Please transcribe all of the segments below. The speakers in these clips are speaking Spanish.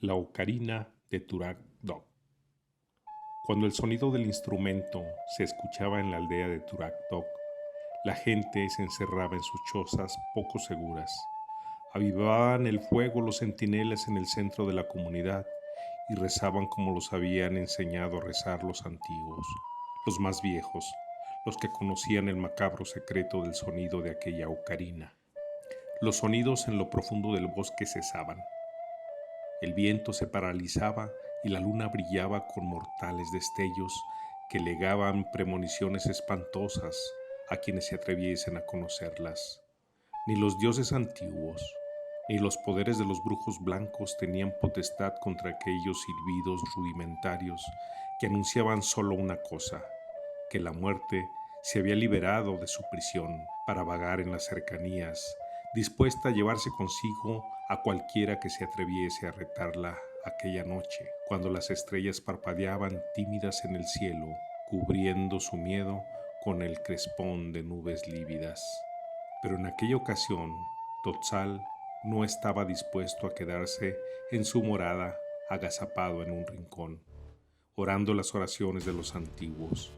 La ocarina de Turag Dog. Cuando el sonido del instrumento se escuchaba en la aldea de Turag Dog, la gente se encerraba en sus chozas poco seguras. Avivaban el fuego los centinelas en el centro de la comunidad y rezaban como los habían enseñado a rezar los antiguos, los más viejos, los que conocían el macabro secreto del sonido de aquella ocarina. Los sonidos en lo profundo del bosque cesaban. El viento se paralizaba y la luna brillaba con mortales destellos que legaban premoniciones espantosas a quienes se atreviesen a conocerlas. Ni los dioses antiguos, ni los poderes de los brujos blancos tenían potestad contra aquellos silbidos rudimentarios que anunciaban solo una cosa, que la muerte se había liberado de su prisión para vagar en las cercanías, dispuesta a llevarse consigo a cualquiera que se atreviese a retarla aquella noche, cuando las estrellas parpadeaban tímidas en el cielo, cubriendo su miedo con el crespón de nubes lívidas. Pero en aquella ocasión, Totzal no estaba dispuesto a quedarse en su morada agazapado en un rincón, orando las oraciones de los antiguos.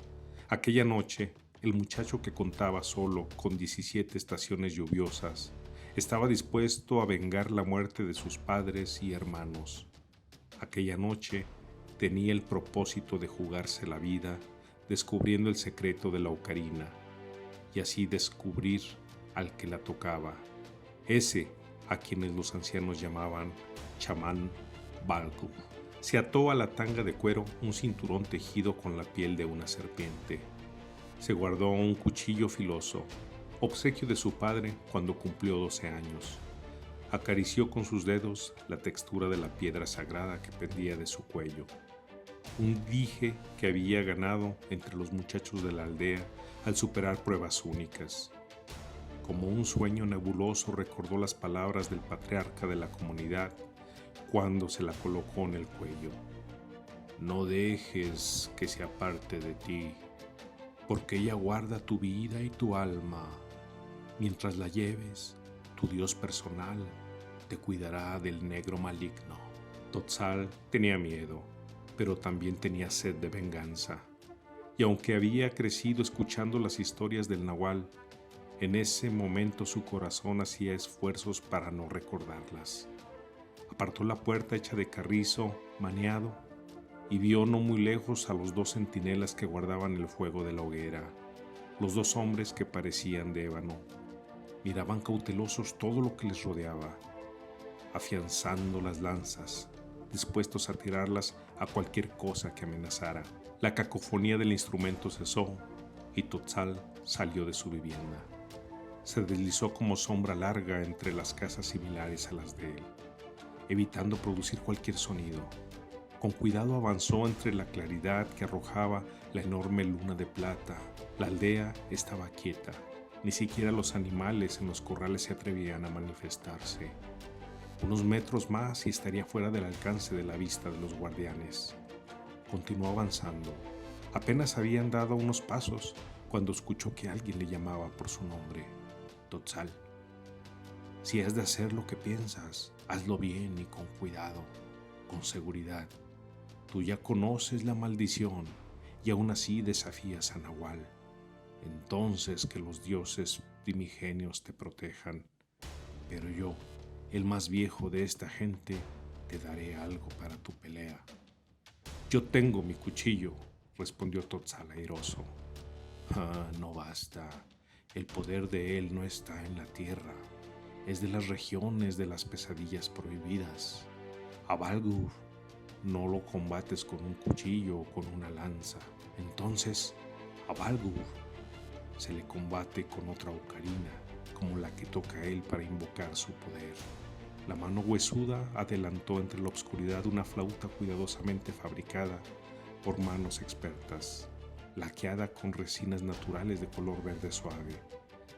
Aquella noche, el muchacho que contaba solo con 17 estaciones lluviosas estaba dispuesto a vengar la muerte de sus padres y hermanos. Aquella noche tenía el propósito de jugarse la vida descubriendo el secreto de la ocarina y así descubrir al que la tocaba, ese a quienes los ancianos llamaban chamán Balgu. Se ató a la tanga de cuero un cinturón tejido con la piel de una serpiente. Se guardó un cuchillo filoso, obsequio de su padre cuando cumplió 12 años. Acarició con sus dedos la textura de la piedra sagrada que pendía de su cuello. Un dije que había ganado entre los muchachos de la aldea al superar pruebas únicas. Como un sueño nebuloso recordó las palabras del patriarca de la comunidad cuando se la colocó en el cuello. No dejes que se aparte de ti, porque ella guarda tu vida y tu alma. Mientras la lleves, tu Dios personal te cuidará del negro maligno. Totzal tenía miedo, pero también tenía sed de venganza. Y aunque había crecido escuchando las historias del Nahual, en ese momento su corazón hacía esfuerzos para no recordarlas. Apartó la puerta hecha de carrizo, maneado, y vio no muy lejos a los 2 centinelas que guardaban el fuego de la hoguera. Los 2 hombres que parecían de ébano. Miraban cautelosos todo lo que les rodeaba, afianzando las lanzas, dispuestos a tirarlas a cualquier cosa que amenazara. La cacofonía del instrumento cesó y Totzal salió de su vivienda. Se deslizó como sombra larga entre las casas similares a las de él, evitando producir cualquier sonido. Con cuidado avanzó entre la claridad que arrojaba la enorme luna de plata. La aldea estaba quieta. Ni siquiera los animales en los corrales se atrevían a manifestarse. Unos metros más y estaría fuera del alcance de la vista de los guardianes. Continuó avanzando. Apenas habían dado unos pasos cuando escuchó que alguien le llamaba por su nombre. Totzal. Si has de hacer lo que piensas, hazlo bien y con cuidado, con seguridad. Tú ya conoces la maldición y aún así desafías a Nahual. Entonces que los dioses primigenios te protejan. Pero yo, el más viejo de esta gente, te daré algo para tu pelea. Yo tengo mi cuchillo, respondió Totzal airoso. No basta. El poder de él no está en la tierra. Es de las regiones de las pesadillas prohibidas. A Balgur no lo combates con un cuchillo o con una lanza. Entonces, a Balgur se le combate con otra ocarina, como la que toca él para invocar su poder. La mano huesuda adelantó entre la oscuridad una flauta cuidadosamente fabricada por manos expertas, laqueada con resinas naturales de color verde suave.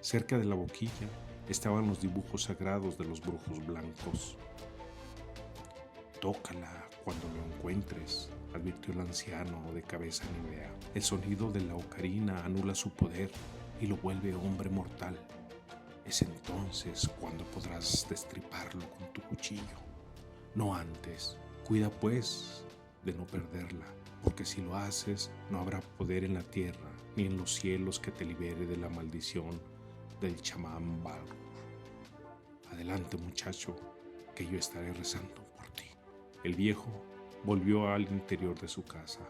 Cerca de la boquilla estaban los dibujos sagrados de los brujos blancos. Tócala cuando lo encuentres, advirtió el anciano de cabeza nívea. El sonido de la ocarina anula su poder y lo vuelve hombre mortal. Es entonces cuando podrás destriparlo con tu cuchillo, no antes. Cuida pues de no perderla, porque si lo haces no habrá poder en la tierra ni en los cielos que te libere de la maldición del chamán Baldur. Adelante, muchacho, que yo estaré rezando por ti. El viejo volvió al interior de su casa.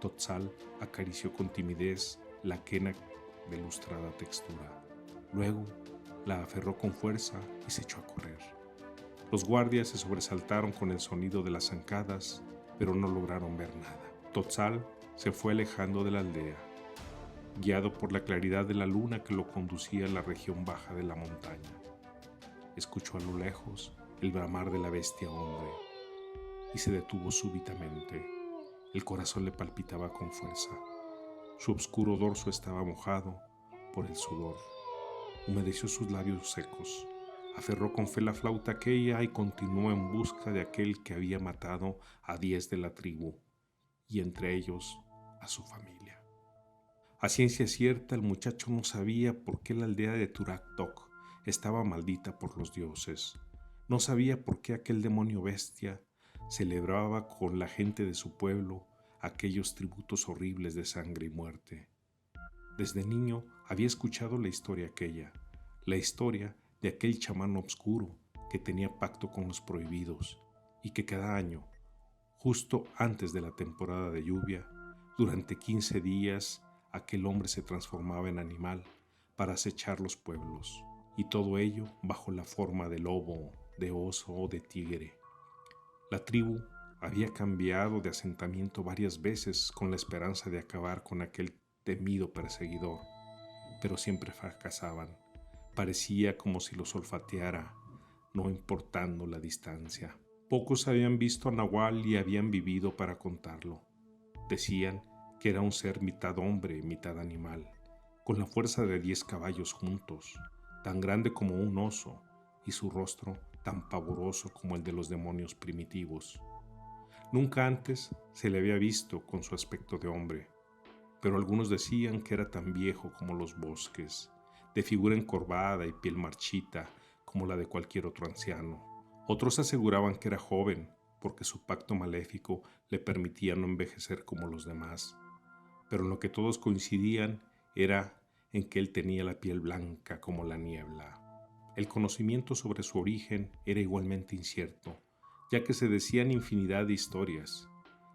Totzal acarició con timidez la quena de lustrada textura. Luego la aferró con fuerza y se echó a correr. Los guardias se sobresaltaron con el sonido de las zancadas, pero no lograron ver nada. Totzal se fue alejando de la aldea, guiado por la claridad de la luna que lo conducía a la región baja de la montaña. Escuchó a lo lejos el bramar de la bestia hombre y se detuvo súbitamente. El corazón le palpitaba con fuerza. Su oscuro dorso estaba mojado por el sudor. Humedeció sus labios secos. Aferró con fe la flauta aquella y continuó en busca de aquel que había matado a 10 de la tribu, y entre ellos a su familia. A ciencia cierta, el muchacho no sabía por qué la aldea de Turak Tok estaba maldita por los dioses. No sabía por qué aquel demonio bestia celebraba con la gente de su pueblo aquellos tributos horribles de sangre y muerte. Desde niño había escuchado la historia aquella, la historia de aquel chamán obscuro que tenía pacto con los prohibidos y que cada año, justo antes de la temporada de lluvia, durante 15 días, aquel hombre se transformaba en animal para acechar los pueblos, y todo ello bajo la forma de lobo, de oso o de tigre. La tribu había cambiado de asentamiento varias veces con la esperanza de acabar con aquel temido perseguidor, pero siempre fracasaban. Parecía como si los olfateara, no importando la distancia. Pocos habían visto a Nahual y habían vivido para contarlo. Decían que era un ser mitad hombre, mitad animal, con la fuerza de 10 caballos juntos, tan grande como un oso, y su rostro tan pavoroso como el de los demonios primitivos. Nunca antes se le había visto con su aspecto de hombre, pero algunos decían que era tan viejo como los bosques, de figura encorvada y piel marchita como la de cualquier otro anciano. Otros aseguraban que era joven, porque su pacto maléfico le permitía no envejecer como los demás. Pero en lo que todos coincidían era en que él tenía la piel blanca como la niebla. El conocimiento sobre su origen era igualmente incierto, ya que se decían infinidad de historias,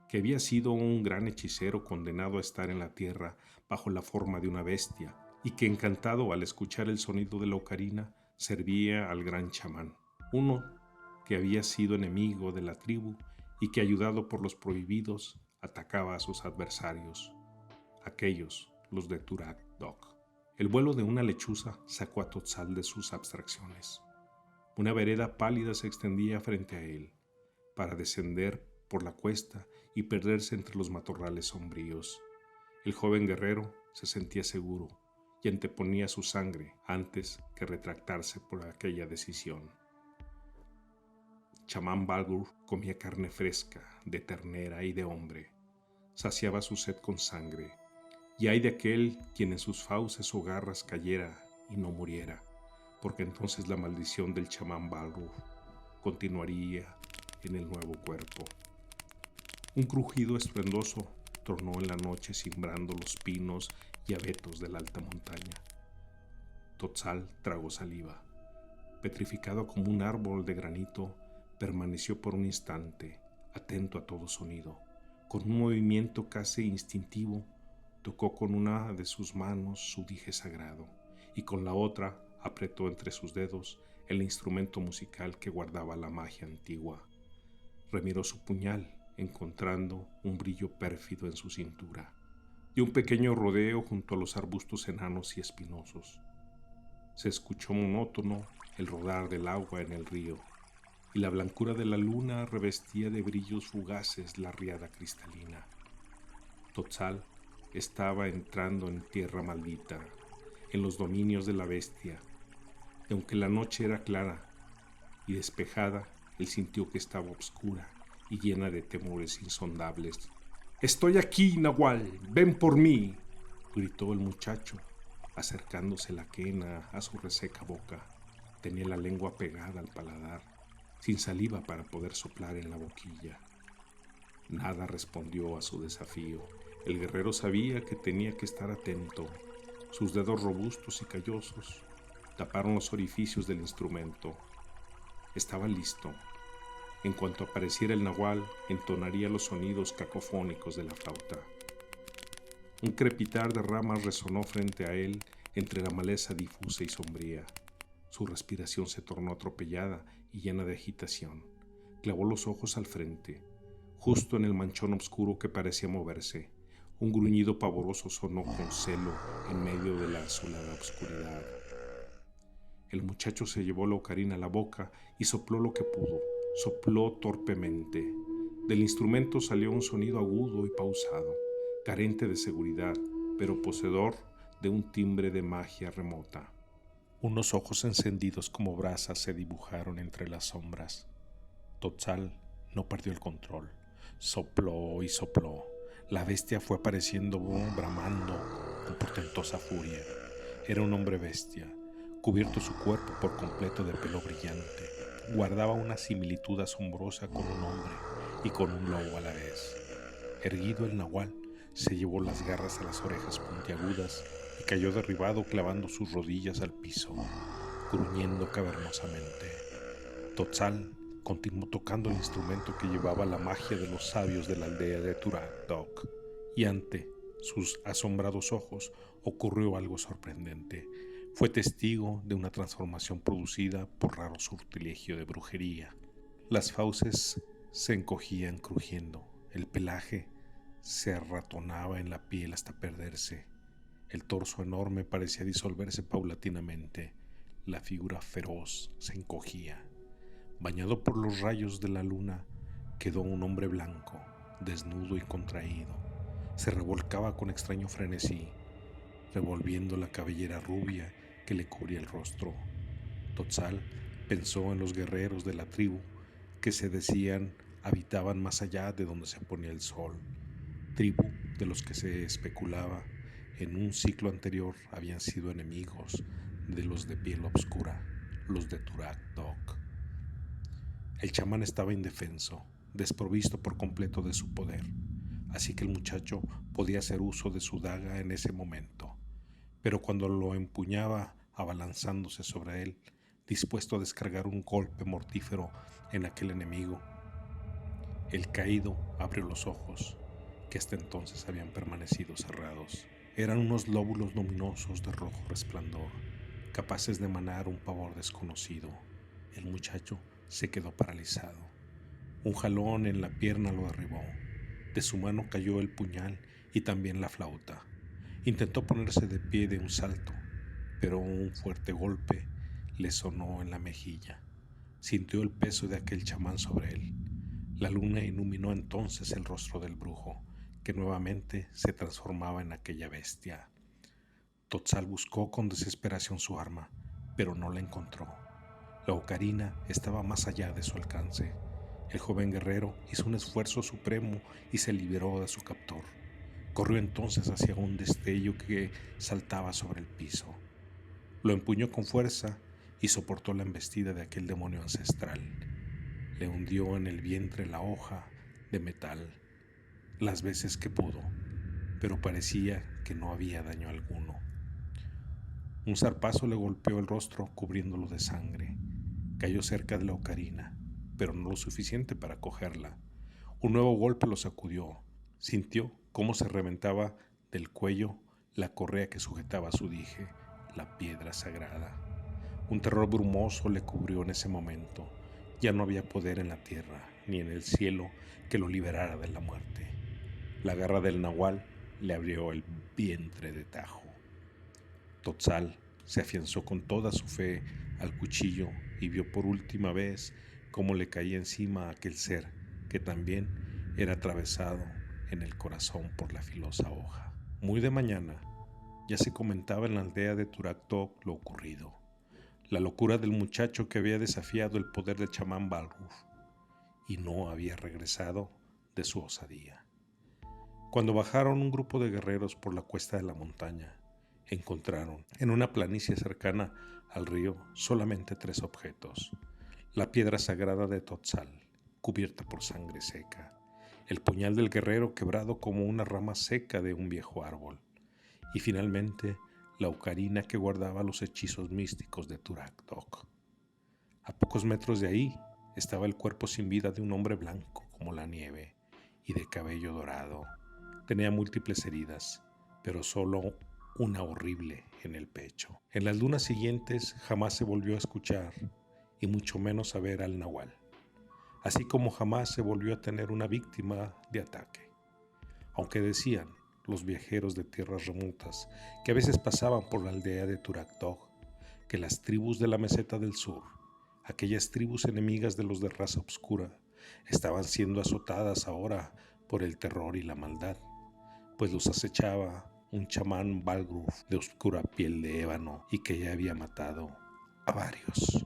que había sido un gran hechicero condenado a estar en la tierra bajo la forma de una bestia, y que encantado al escuchar el sonido de la ocarina, servía al gran chamán, uno que había sido enemigo de la tribu y que, ayudado por los prohibidos, atacaba a sus adversarios, aquellos, los de Turak Dok. El vuelo de una lechuza sacó a Totzal de sus abstracciones. Una vereda pálida se extendía frente a él, para descender por la cuesta y perderse entre los matorrales sombríos. El joven guerrero se sentía seguro y anteponía su sangre antes que retractarse por aquella decisión. Chamán Baldur comía carne fresca, de ternera y de hombre. Saciaba su sed con sangre, y ay de aquel quien en sus fauces o garras cayera y no muriera, porque entonces la maldición del chamán Baldur continuaría en el nuevo cuerpo. Un crujido estruendoso tronó en la noche cimbrando los pinos y abetos de la alta montaña. Totzal tragó saliva. Petrificado como un árbol de granito, permaneció por un instante, atento a todo sonido. Con un movimiento casi instintivo, tocó con una de sus manos su dije sagrado y con la otra apretó entre sus dedos el instrumento musical que guardaba la magia antigua. Remiró su puñal, encontrando un brillo pérfido en su cintura. Dio un pequeño rodeo junto a los arbustos enanos y espinosos. Se escuchó monótono el rodar del agua en el río, y la blancura de la luna revestía de brillos fugaces la riada cristalina. Totzal estaba entrando en tierra maldita, en los dominios de la bestia, y aunque la noche era clara y despejada, él sintió que estaba oscura y llena de temores insondables. «¡Estoy aquí, Nahual! ¡Ven por mí!», gritó el muchacho, acercándose la quena a su reseca boca. Tenía la lengua pegada al paladar, sin saliva para poder soplar en la boquilla. Nada respondió a su desafío. El guerrero sabía que tenía que estar atento. Sus dedos robustos y callosos taparon los orificios del instrumento. Estaba listo. En cuanto apareciera el nahual, entonaría los sonidos cacofónicos de la flauta. Un crepitar de ramas resonó frente a él entre la maleza difusa y sombría. Su respiración se tornó atropellada y llena de agitación. Clavó los ojos al frente. Justo en el manchón oscuro que parecía moverse, un gruñido pavoroso sonó con celo en medio de la azulada oscuridad. El muchacho se llevó la ocarina a la boca y sopló lo que pudo. Sopló torpemente. Del instrumento salió un sonido agudo y pausado, carente de seguridad, pero poseedor de un timbre de magia remota. Unos ojos encendidos como brasas se dibujaron entre las sombras. Totzal no perdió el control. Sopló y sopló. La bestia fue apareciendo bramando con portentosa furia. Era un hombre bestia, cubierto su cuerpo por completo de pelo brillante. Guardaba una similitud asombrosa con un hombre y con un lobo a la vez. Erguido el nahual, se llevó las garras a las orejas puntiagudas y cayó derribado clavando sus rodillas al piso, gruñendo cavernosamente. Totzal continuó tocando el instrumento que llevaba la magia de los sabios de la aldea de Turak Dok, y ante sus asombrados ojos ocurrió algo sorprendente. Fue testigo de una transformación producida por raro sortilegio de brujería. Las fauces se encogían crujiendo, el pelaje se arratonaba en la piel hasta perderse, el torso enorme parecía disolverse paulatinamente, la figura feroz se encogía. Bañado por los rayos de la luna, quedó un hombre blanco, desnudo y contraído. Se revolcaba con extraño frenesí, revolviendo la cabellera rubia que le cubría el rostro. Totzal pensó en los guerreros de la tribu que se decían habitaban más allá de donde se ponía el sol, tribu de los que se especulaba en un ciclo anterior habían sido enemigos de los de piel oscura, los de Turak Dok. El chamán estaba indefenso, desprovisto por completo de su poder, así que el muchacho podía hacer uso de su daga en ese momento. Pero cuando lo empuñaba abalanzándose sobre él, dispuesto a descargar un golpe mortífero en aquel enemigo, el caído abrió los ojos, que hasta entonces habían permanecido cerrados. Eran unos lóbulos luminosos de rojo resplandor, capaces de emanar un pavor desconocido. El muchacho se quedó paralizado. Un jalón en la pierna lo derribó. De su mano cayó el puñal y también la flauta. Intentó ponerse de pie de un salto, pero un fuerte golpe le sonó en la mejilla. Sintió el peso de aquel chamán sobre él. La luna iluminó entonces el rostro del brujo, que nuevamente se transformaba en aquella bestia. Totzal buscó con desesperación su arma, pero no la encontró. La ocarina estaba más allá de su alcance. El joven guerrero hizo un esfuerzo supremo y se liberó de su captor. Corrió entonces hacia un destello que saltaba sobre el piso. Lo empuñó con fuerza y soportó la embestida de aquel demonio ancestral. Le hundió en el vientre la hoja de metal las veces que pudo, pero parecía que no había daño alguno. Un zarpazo le golpeó el rostro cubriéndolo de sangre. Cayó cerca de la ocarina, pero no lo suficiente para cogerla. Un nuevo golpe lo sacudió. Sintió cómo se reventaba del cuello la correa que sujetaba su dije, la piedra sagrada. Un terror brumoso le cubrió en ese momento. Ya no había poder en la tierra ni en el cielo que lo liberara de la muerte. La garra del nahual le abrió el vientre de tajo. Totzal se afianzó con toda su fe al cuchillo y vio por última vez cómo le caía encima aquel ser que también era atravesado en el corazón por la filosa hoja. Muy de mañana ya se comentaba en la aldea de Turak Dok lo ocurrido, la locura del muchacho que había desafiado el poder del chamán Balruf y no había regresado de su osadía. Cuando bajaron un grupo de guerreros por la cuesta de la montaña, encontraron en una planicie cercana al río solamente 3 objetos: la piedra sagrada de Totzal, cubierta por sangre seca, el puñal del guerrero quebrado como una rama seca de un viejo árbol, y finalmente la ocarina que guardaba los hechizos místicos de Turok Dok. A pocos metros de ahí estaba el cuerpo sin vida de un hombre blanco como la nieve y de cabello dorado. Tenía múltiples heridas, pero solo una horrible en el pecho. En las lunas siguientes jamás se volvió a escuchar y mucho menos a ver al nahual, así como jamás se volvió a tener una víctima de ataque. Aunque decían los viajeros de tierras remotas que a veces pasaban por la aldea de Turok Dok, que las tribus de la meseta del sur, aquellas tribus enemigas de los de raza oscura, estaban siendo azotadas ahora por el terror y la maldad, pues los acechaba un chamán Balgruf de oscura piel de ébano y que ya había matado a varios.